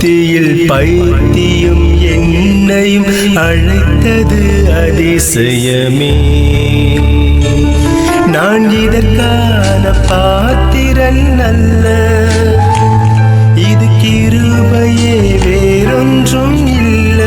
புத்தியில் பைத்தியம் என்னையும் அழைத்தது அதிசயமே. நான் இதற்கான பாத்திரன் அல்ல, இது கிருபையே வேறொன்றும் இல்லை.